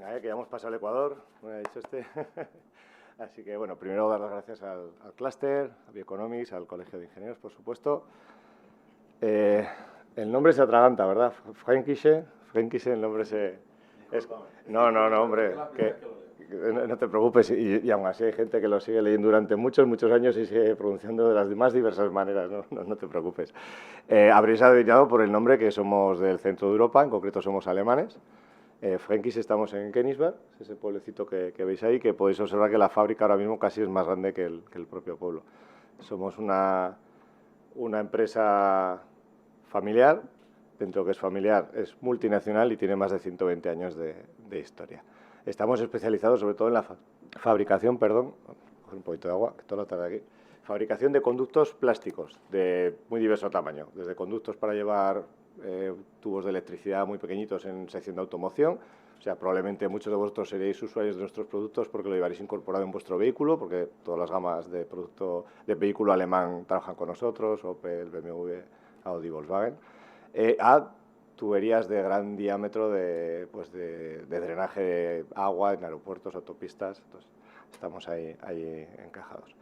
Venga, que ya hemos pasado el Ecuador, me ha dicho este. Así que, bueno, primero dar las gracias al clúster, a Bioeconomics, al Colegio de Ingenieros, por supuesto. El nombre se atraganta, ¿verdad? Fränkische, el nombre se... No, hombre, no te preocupes. Y aún así hay gente que lo sigue leyendo durante muchos, muchos años y sigue pronunciando de las más diversas maneras, no te preocupes. Habréis adivinado por el nombre que somos del centro de Europa, en concreto somos alemanes. Fränkische estamos en Königsberg, ese pueblecito que veis ahí, que podéis observar que la fábrica ahora mismo casi es más grande que el propio pueblo. Somos una empresa familiar, dentro de que es familiar, es multinacional y tiene más de 120 años de historia. Estamos especializados sobre todo en la fabricación, coger un poquito de agua, que toda la tarde aquí, fabricación de conductos plásticos de muy diverso tamaño, desde conductos para llevar tubos de electricidad muy pequeñitos en sección de automoción. O sea, probablemente muchos de vosotros seréis usuarios de nuestros productos porque lo llevaréis incorporado en vuestro vehículo, porque todas las gamas de producto de vehículo alemán trabajan con nosotros, Opel, BMW, Audi, Volkswagen, a tuberías de gran diámetro de drenaje de agua en aeropuertos, autopistas. Entonces, estamos ahí encajados.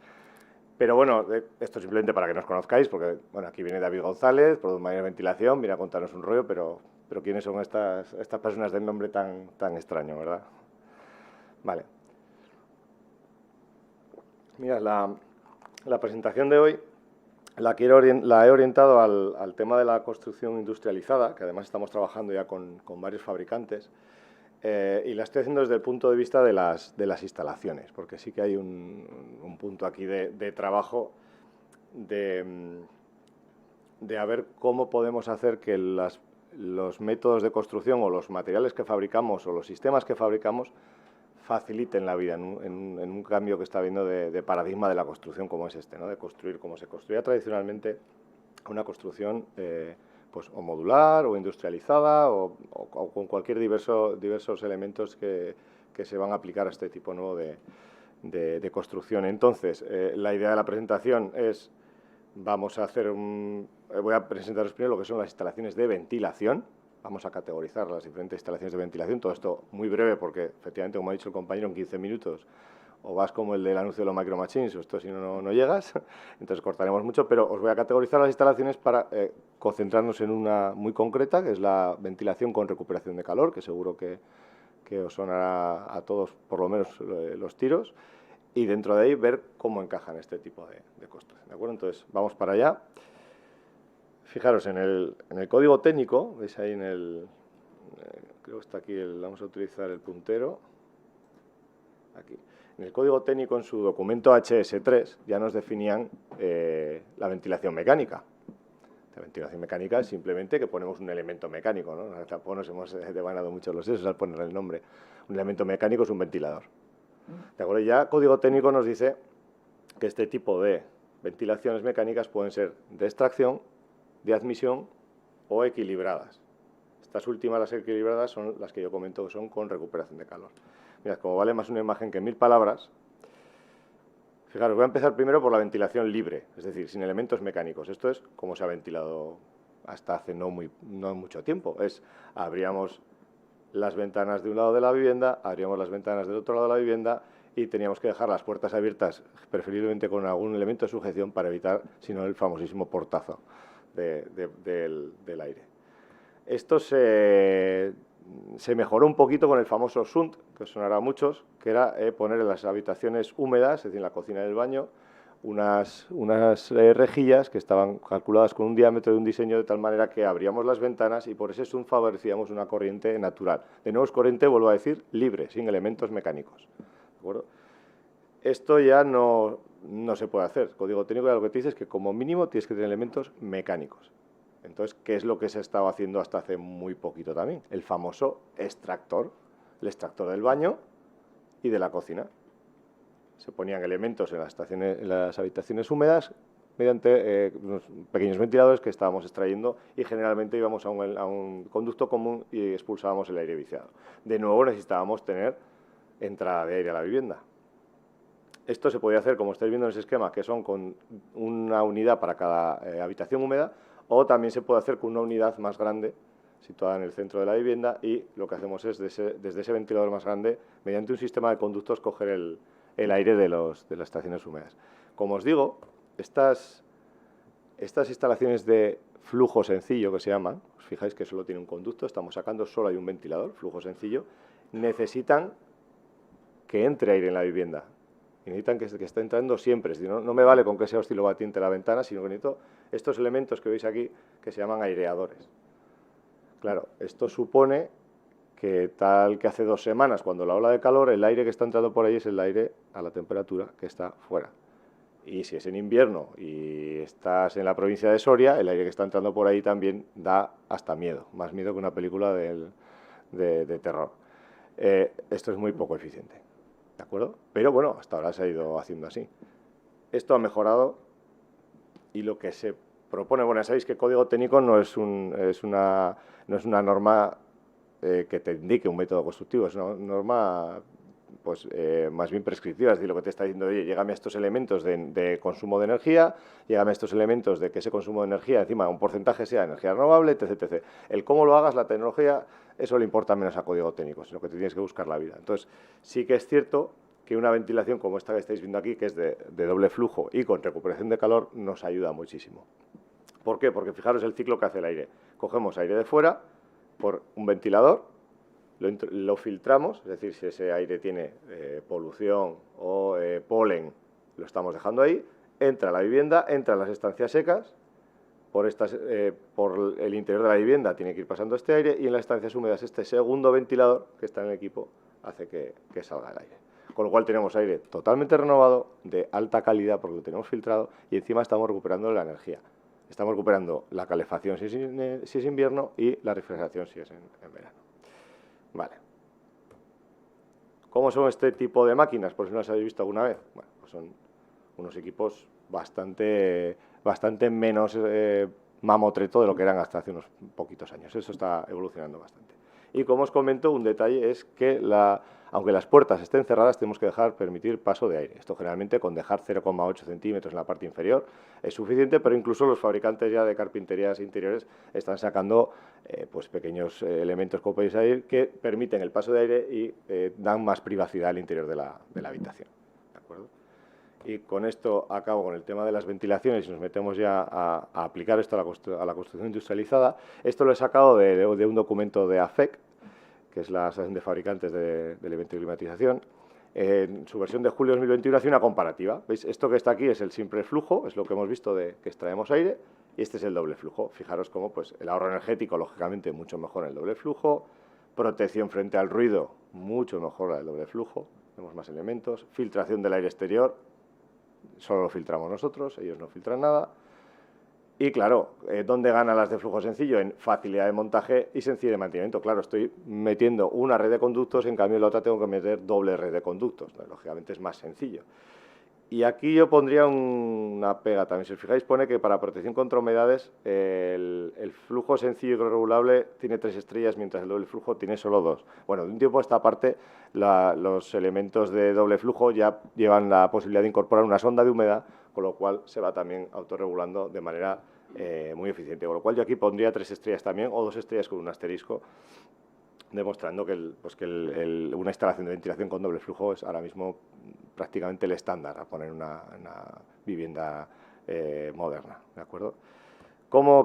Pero bueno, esto simplemente para que nos conozcáis, porque bueno, aquí viene David González, Product Manager de Ventilación, viene a contarnos un rollo, pero ¿quiénes son estas personas del nombre tan extraño, verdad? Vale. Mira, la presentación de hoy la he orientado al tema de la construcción industrializada, que además estamos trabajando ya con varios fabricantes, y la estoy haciendo desde el punto de vista de las instalaciones, porque sí que hay un punto aquí de trabajo de a ver cómo podemos hacer que los métodos de construcción o los materiales que fabricamos o los sistemas que fabricamos faciliten la vida en un cambio que está habiendo de paradigma de la construcción como es este, ¿no? De construir como se construía tradicionalmente una construcción pues o modular o industrializada o con cualquier diversos elementos que se van a aplicar a este tipo nuevo de construcción. Entonces, la idea de la presentación es, voy a presentaros primero lo que son las instalaciones de ventilación. Vamos a categorizar las diferentes instalaciones de ventilación. Todo esto muy breve porque, efectivamente, como ha dicho el compañero, en 15 minutos o vas como el del anuncio de los Micro Machines, o esto si no llegas, entonces cortaremos mucho, pero os voy a categorizar las instalaciones para concentrarnos en una muy concreta, que es la ventilación con recuperación de calor, que seguro que os sonará a todos por lo menos los tiros, y dentro de ahí ver cómo encajan este tipo de construcción, ¿de acuerdo? Entonces, vamos para allá. Fijaros, en el código técnico, veis ahí creo que está aquí, vamos a utilizar el puntero, aquí. En el código técnico, en su documento HS3, ya nos definían la ventilación mecánica. La ventilación mecánica es simplemente que ponemos un elemento mecánico, ¿no? Tampoco nos hemos devanado mucho los sesos al poner el nombre. Un elemento mecánico es un ventilador. ¿De acuerdo? Ya código técnico nos dice que este tipo de ventilaciones mecánicas pueden ser de extracción, de admisión o equilibradas. Estas últimas, las equilibradas, son las que yo comento que son con recuperación de calor. Mirad, como vale más una imagen que 1000 palabras, fijaros, voy a empezar primero por la ventilación libre, es decir, sin elementos mecánicos. Esto es como se ha ventilado hasta hace no mucho tiempo. Abríamos las ventanas de un lado de la vivienda, abríamos las ventanas del otro lado de la vivienda y teníamos que dejar las puertas abiertas, preferiblemente con algún elemento de sujeción para evitar, si no, el famosísimo portazo del aire. Esto se mejoró un poquito con el famoso SUNT, que os sonará a muchos, que era poner en las habitaciones húmedas, es decir, en la cocina y el baño, unas rejillas que estaban calculadas con un diámetro de un diseño de tal manera que abríamos las ventanas y por ese SUNT favorecíamos una corriente natural. De nuevo es corriente, vuelvo a decir, libre, sin elementos mecánicos. ¿De acuerdo? Esto ya no se puede hacer. El código técnico ya lo que te dice es que como mínimo tienes que tener elementos mecánicos. Entonces, ¿qué es lo que se estaba haciendo hasta hace muy poquito también? El famoso extractor, el extractor del baño y de la cocina. Se ponían elementos en las habitaciones húmedas mediante unos pequeños ventiladores que estábamos extrayendo y generalmente íbamos a un conducto común y expulsábamos el aire viciado. De nuevo necesitábamos tener entrada de aire a la vivienda. Esto se podía hacer, como estáis viendo en ese esquema, que son con una unidad para cada habitación húmeda, o también se puede hacer con una unidad más grande situada en el centro de la vivienda, y lo que hacemos es, desde ese ventilador más grande, mediante un sistema de conductos, coger el aire de las estaciones húmedas. Como os digo, estas instalaciones de flujo sencillo, que se llaman, os fijáis que solo tiene un conducto, estamos sacando, solo hay un ventilador, flujo sencillo, necesitan que entre aire en la vivienda. Y necesitan que esté entrando siempre. Es decir, no me vale con que sea oscilobatiente la ventana, sino que necesito estos elementos que veis aquí, que se llaman aireadores. Claro, esto supone que tal que hace 2 semanas, cuando la ola de calor, el aire que está entrando por ahí es el aire a la temperatura que está fuera. Y si es en invierno y estás en la provincia de Soria, el aire que está entrando por ahí también da hasta miedo, más miedo que una película de terror. Esto es muy poco eficiente, ¿de acuerdo? Pero bueno, hasta ahora se ha ido haciendo así. Esto ha mejorado y lo que se propone, bueno, ya sabéis que código técnico no es una norma que te indique un método constructivo, es una norma pues más bien prescriptiva, es decir, lo que te está diciendo, oye, llégame a estos elementos de consumo de energía, llégame a estos elementos de que ese consumo de energía, encima un porcentaje sea energía renovable, etc, etc. El cómo lo hagas, la tecnología, eso le importa menos a código técnico, sino que te tienes que buscar la vida. Entonces, sí que es cierto que una ventilación como esta que estáis viendo aquí, que es de doble flujo y con recuperación de calor, nos ayuda muchísimo. ¿Por qué? Porque fijaros el ciclo que hace el aire. Cogemos aire de fuera por un ventilador, lo filtramos, es decir, si ese aire tiene polución o polen, lo estamos dejando ahí, entra a la vivienda, entra a las estancias secas, por el interior de la vivienda tiene que ir pasando este aire, y en las estancias húmedas este segundo ventilador que está en el equipo hace que salga el aire. Con lo cual tenemos aire totalmente renovado, de alta calidad porque lo tenemos filtrado, y encima estamos recuperando la energía. Estamos recuperando la calefacción si es invierno y la refrigeración si es en verano. Vale. ¿Cómo son este tipo de máquinas? Por si no las habéis visto alguna vez. Bueno, pues son unos equipos bastante menos mamotreto de lo que eran hasta hace unos poquitos años. Eso está evolucionando bastante. Y como os comento, un detalle es que aunque las puertas estén cerradas, tenemos que permitir paso de aire. Esto generalmente con dejar 0,8 centímetros en la parte inferior es suficiente, pero incluso los fabricantes ya de carpinterías interiores están sacando pues pequeños elementos, como podéis ver, que permiten el paso de aire y dan más privacidad al interior de la habitación. ¿De acuerdo? Y con esto acabo con el tema de las ventilaciones y nos metemos ya a aplicar esto a la construcción industrializada. Esto lo he sacado de un documento de AFEC, que es la Asociación de Fabricantes de Elementos y Climatización. En su versión de julio de 2021 hace una comparativa. ¿Veis? Esto que está aquí es el simple flujo, es lo que hemos visto de que extraemos aire, y este es el doble flujo. Fijaros cómo pues, el ahorro energético, lógicamente, mucho mejor en el doble flujo, protección frente al ruido, mucho mejor la del doble flujo, tenemos más elementos, filtración del aire exterior, solo lo filtramos nosotros, ellos no filtran nada. Y claro, ¿dónde ganan las de flujo sencillo? En facilidad de montaje y sencillez de mantenimiento. Claro, estoy metiendo una red de conductos, en cambio en la otra tengo que meter doble red de conductos. Entonces, lógicamente es más sencillo. Y aquí yo pondría una pega también. Si os fijáis, pone que para protección contra humedades el flujo sencillo y regulable tiene 3 estrellas, mientras el doble flujo tiene solo 2. Bueno, de un tiempo a esta parte, los elementos de doble flujo ya llevan la posibilidad de incorporar una sonda de humedad, con lo cual se va también autorregulando de manera muy eficiente. Con lo cual yo aquí pondría 3 estrellas también, o 2 estrellas con un asterisco, demostrando que, una instalación de ventilación con doble flujo es ahora mismo prácticamente el estándar a poner una vivienda moderna, ¿de acuerdo?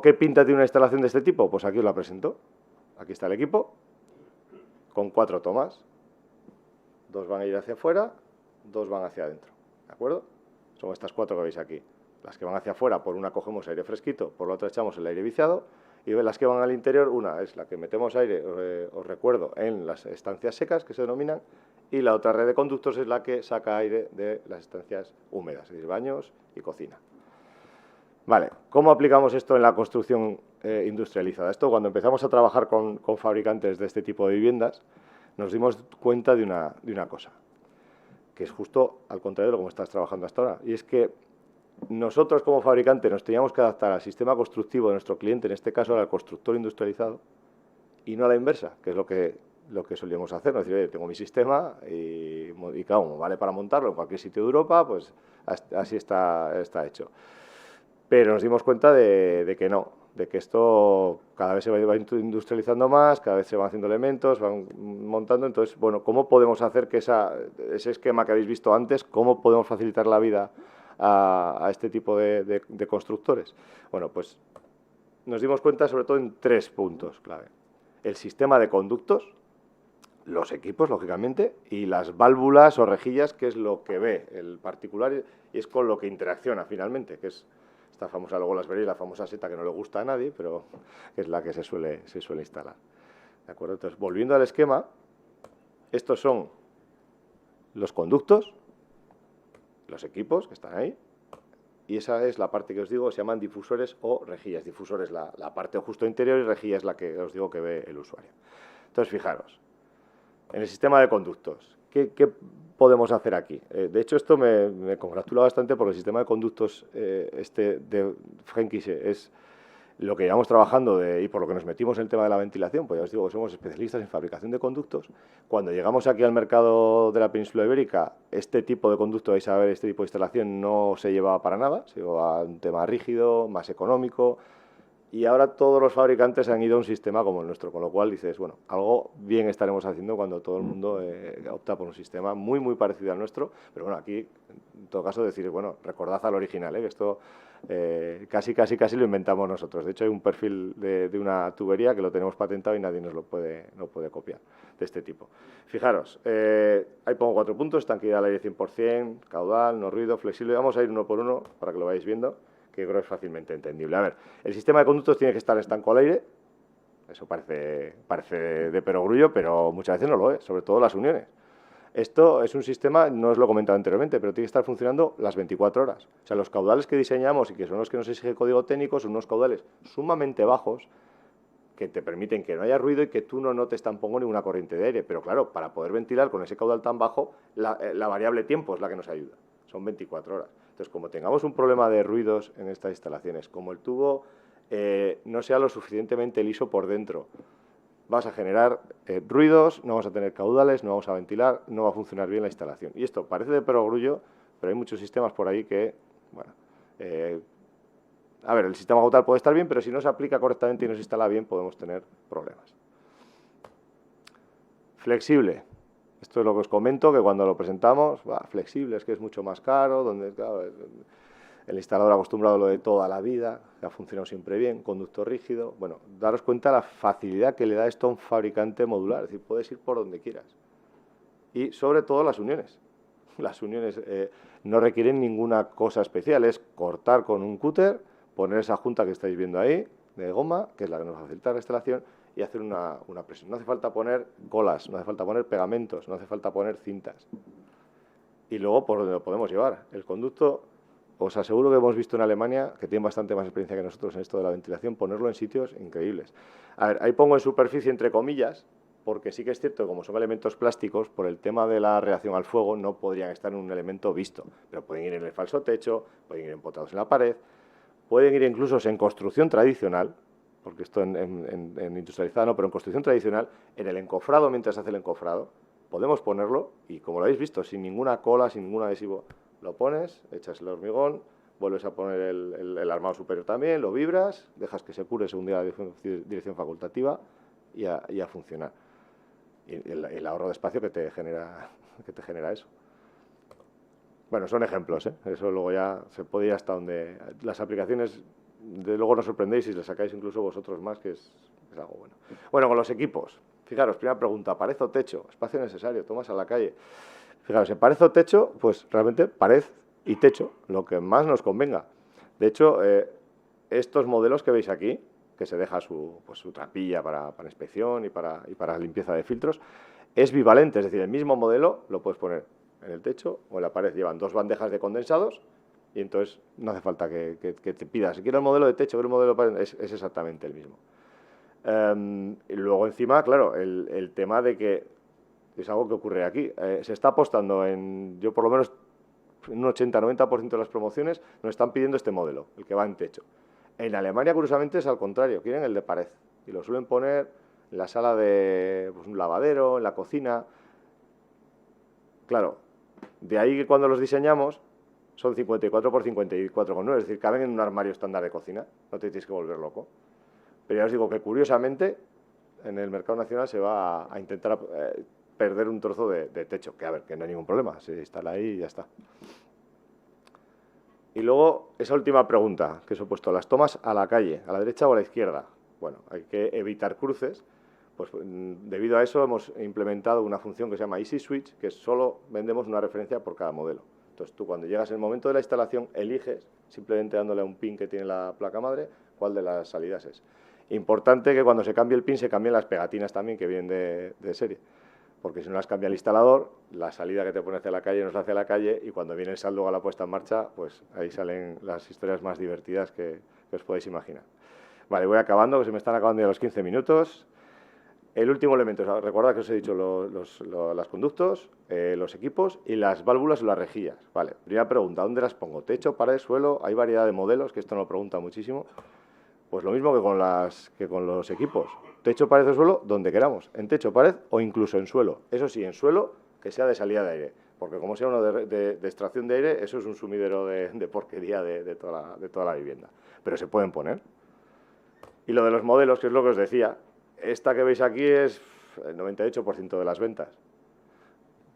¿Qué pinta tiene una instalación de este tipo? Pues aquí os la presento. Aquí está el equipo, con 4 tomas. 2 van a ir hacia afuera, 2 van hacia adentro, ¿de acuerdo? Son estas 4 que veis aquí. Las que van hacia afuera, por una cogemos aire fresquito, por la otra echamos el aire viciado, y las que van al interior, una es la que metemos aire, os recuerdo, en las estancias secas, que se denominan, y la otra red de conductos es la que saca aire de las estancias húmedas, es decir, baños y cocina. Vale, ¿cómo aplicamos esto en la construcción industrializada? Esto, cuando empezamos a trabajar con fabricantes de este tipo de viviendas, nos dimos cuenta de una cosa, que es justo al contrario de lo que estás trabajando hasta ahora, y es que nosotros como fabricante nos teníamos que adaptar al sistema constructivo de nuestro cliente, en este caso al constructor industrializado, y no a la inversa, que es lo que solíamos hacer. Es decir, oye, tengo mi sistema y claro, como vale para montarlo en cualquier sitio de Europa, pues así está hecho. Pero nos dimos cuenta de que no, de que esto cada vez se va industrializando más, cada vez se van haciendo elementos, van montando. Entonces, bueno, ¿cómo podemos hacer que ese esquema que habéis visto antes, cómo podemos facilitar la vida a este tipo de constructores? Bueno, pues nos dimos cuenta sobre todo en 3 puntos clave. El sistema de conductos, los equipos, lógicamente, y las válvulas o rejillas, que es lo que ve el particular y es con lo que interacciona finalmente, que es esta famosa, luego las veréis, la famosa seta que no le gusta a nadie, pero es la que se suele instalar. ¿De acuerdo? Entonces, volviendo al esquema, estos son los conductos, los equipos que están ahí, y esa es la parte que os digo, se llaman difusores o rejillas. Difusores la parte justo interior y rejilla es la que os digo que ve el usuario. Entonces, fijaros, en el sistema de conductos, ¿qué podemos hacer aquí? De hecho, esto me congratula bastante porque el sistema de conductos de Frenkiese es lo que llevamos trabajando y por lo que nos metimos en el tema de la ventilación, pues ya os digo que somos especialistas en fabricación de conductos. Cuando llegamos aquí al mercado de la península ibérica, este tipo de conducto, vais a ver, este tipo de instalación no se llevaba para nada, se llevaba un tema rígido, más económico, y ahora todos los fabricantes han ido a un sistema como el nuestro, con lo cual dices, bueno, algo bien estaremos haciendo cuando todo el mundo opta por un sistema muy, muy parecido al nuestro, pero bueno, aquí, en todo caso, decir, bueno, recordad al original, que esto casi lo inventamos nosotros. De hecho, hay un perfil de una tubería que lo tenemos patentado y nadie nos lo puede copiar, de este tipo. Fijaros, ahí pongo 4 puntos, estanqueidad al aire 100%, caudal, no ruido, flexible. Vamos a ir uno por uno para que lo vayáis viendo, que creo que es fácilmente entendible. A ver, el sistema de conductos tiene que estar estanco al aire. Eso parece de perogrullo, pero muchas veces no lo es, sobre todo las uniones. Esto es un sistema, no os lo he comentado anteriormente, pero tiene que estar funcionando las 24 horas. O sea, los caudales que diseñamos y que son los que nos exige el código técnico son unos caudales sumamente bajos que te permiten que no haya ruido y que tú no notes tampoco ninguna corriente de aire. Pero claro, para poder ventilar con ese caudal tan bajo, la variable tiempo es la que nos ayuda. Son 24 horas. Entonces, como tengamos un problema de ruidos en estas instalaciones, como el tubo no sea lo suficientemente liso por dentro, vas a generar ruidos, no vamos a tener caudales, no vamos a ventilar, no va a funcionar bien la instalación. Y esto parece de perogrullo, pero hay muchos sistemas por ahí que, bueno, a ver, el sistema caudal puede estar bien, pero si no se aplica correctamente y no se instala bien, podemos tener problemas. Flexible. Esto es lo que os comento, que cuando lo presentamos, flexible, es que es mucho más caro, donde, claro, el instalador acostumbrado a lo de toda la vida, que ha funcionado siempre bien, conducto rígido. Bueno, daros cuenta la facilidad que le da esto a un fabricante modular, es decir, puedes ir por donde quieras. Y sobre todo las uniones. Las uniones no requieren ninguna cosa especial, es cortar con un cúter, poner esa junta que estáis viendo ahí, de goma, que es la que nos facilita la instalación, y hacer una presión. No hace falta poner colas, no hace falta poner pegamentos, no hace falta poner cintas. Y luego por donde lo podemos llevar. El conducto, os aseguro que hemos visto en Alemania, que tienen bastante más experiencia que nosotros en esto de la ventilación, ponerlo en sitios increíbles. A ver, ahí pongo en superficie entre comillas, porque sí que es cierto que como son elementos plásticos, por el tema de la reacción al fuego, no podrían estar en un elemento visto, pero pueden ir en el falso techo, pueden ir empotrados en la pared, pueden ir incluso en construcción tradicional, porque esto en industrializada no, pero en construcción tradicional, en el encofrado, mientras hace el encofrado, podemos ponerlo, y como lo habéis visto, sin ninguna cola, sin ningún adhesivo, lo pones, echas el hormigón, vuelves a poner el armado superior también, lo vibras, dejas que se cure según diga la dirección facultativa y a funcionar. Y el ahorro de espacio que te genera eso. Bueno, son ejemplos, ¿eh? Eso luego ya se puede ir hasta donde... Las aplicaciones, de luego nos sorprendéis si las sacáis incluso vosotros más, que es algo bueno. Bueno, con los equipos. Fijaros, primera pregunta, pared o techo, espacio necesario, tomas a la calle. Fijaros, en pared o techo, pues realmente pared y techo, lo que más nos convenga. De hecho, estos modelos que veis aquí, que se deja su trapilla para inspección y para limpieza de filtros, es bivalente, es decir, el mismo modelo lo puedes poner en el techo o en la pared. Llevan 2 bandejas de condensados y entonces no hace falta que te pidas, si quiero el modelo de techo, quiero el modelo de pared, es exactamente el mismo. Y luego encima, claro, el tema de que es algo que ocurre aquí. Se está apostando yo por lo menos en un 80-90% de las promociones nos están pidiendo este modelo, el que va en techo. En Alemania, curiosamente, es al contrario, quieren el de pared. Y lo suelen poner en la sala de un lavadero, en la cocina. Claro, de ahí que cuando los diseñamos son 54 por 54,9, es decir, caben en un armario estándar de cocina, no te tienes que volver loco. Pero ya os digo que, curiosamente, en el mercado nacional se va a intentar perder un trozo de techo, que a ver, que no hay ningún problema, se instala ahí y ya está. Y luego, esa última pregunta que os he puesto, las tomas a la calle, a la derecha o a la izquierda. Bueno, hay que evitar cruces. Pues debido a eso hemos implementado una función que se llama Easy Switch, que solo vendemos una referencia por cada modelo. Entonces tú, cuando llegas en el momento de la instalación, eliges, simplemente dándole a un pin que tiene la placa madre, cuál de las salidas es. Importante que cuando se cambie el pin se cambien las pegatinas también que vienen de serie, porque si no las cambia el instalador, la salida que te pone hacia la calle no es hacia la calle, y cuando viene el saldo a la puesta en marcha, pues ahí salen las historias más divertidas que os podéis imaginar. Vale, voy acabando, que se me están acabando ya los 15 minutos. El último elemento, recordad que os he dicho los conductos, los equipos y las válvulas o las rejillas. Vale, primera pregunta, ¿dónde las pongo? ¿Techo, pared, suelo? Hay variedad de modelos, que esto nos lo pregunta muchísimo. Pues lo mismo que con los equipos. Techo, pared o suelo, donde queramos. En techo, pared o incluso en suelo. Eso sí, en suelo que sea de salida de aire. Porque como sea uno de extracción de aire, eso es un sumidero de porquería de toda la vivienda. Pero se pueden poner. Y lo de los modelos, que es lo que os decía, esta que veis aquí es el 98% de las ventas.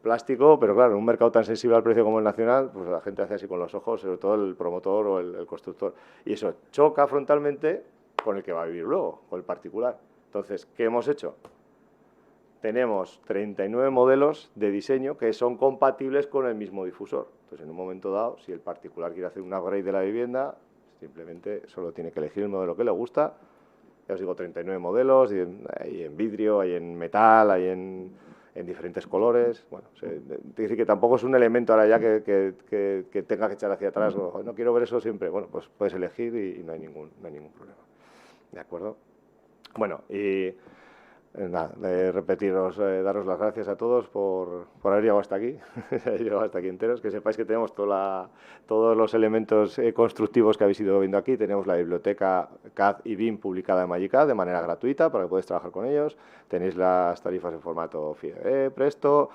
Plástico, pero claro, en un mercado tan sensible al precio como el nacional, pues la gente hace así con los ojos, sobre todo el promotor o el constructor. Y eso choca frontalmente con el que va a vivir luego, con el particular. Entonces, ¿qué hemos hecho? Tenemos 39 modelos de diseño que son compatibles con el mismo difusor. Entonces, en un momento dado, si el particular quiere hacer un upgrade de la vivienda, simplemente solo tiene que elegir el modelo que le gusta. Ya os digo, 39 modelos, hay en vidrio, hay en metal, hay en diferentes colores. Bueno, decir que tampoco es un elemento ahora ya que tenga que echar hacia atrás. O, no quiero ver eso siempre. Bueno, pues puedes elegir y no hay ningún problema. ¿De acuerdo? Bueno, y nada, repetiros, daros las gracias a todos por haber llegado hasta aquí, llegado hasta aquí enteros. Que sepáis que tenemos todos los elementos constructivos que habéis ido viendo aquí. Tenemos la biblioteca CAD y BIM publicada en Magicad de manera gratuita para que podáis trabajar con ellos. Tenéis las tarifas en formato FIDE, Presto.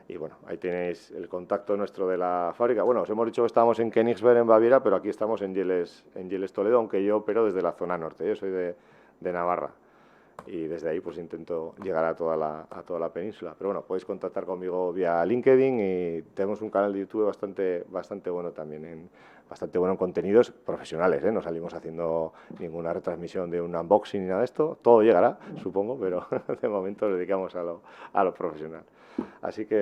Y bueno, ahí tenéis el contacto nuestro de la fábrica. Bueno, os hemos dicho que estábamos en Königsberg, en Baviera, pero aquí estamos en Yeles, Toledo, aunque yo opero desde la zona norte. Yo soy de Navarra. Y desde ahí pues intento llegar a toda la península. Pero bueno, podéis contactar conmigo vía LinkedIn, y tenemos un canal de YouTube bastante bueno también, bastante bueno en contenidos profesionales, ¿eh? No salimos haciendo ninguna retransmisión de un unboxing ni nada de esto. Todo llegará, supongo, pero de momento nos dedicamos a lo profesional. Así que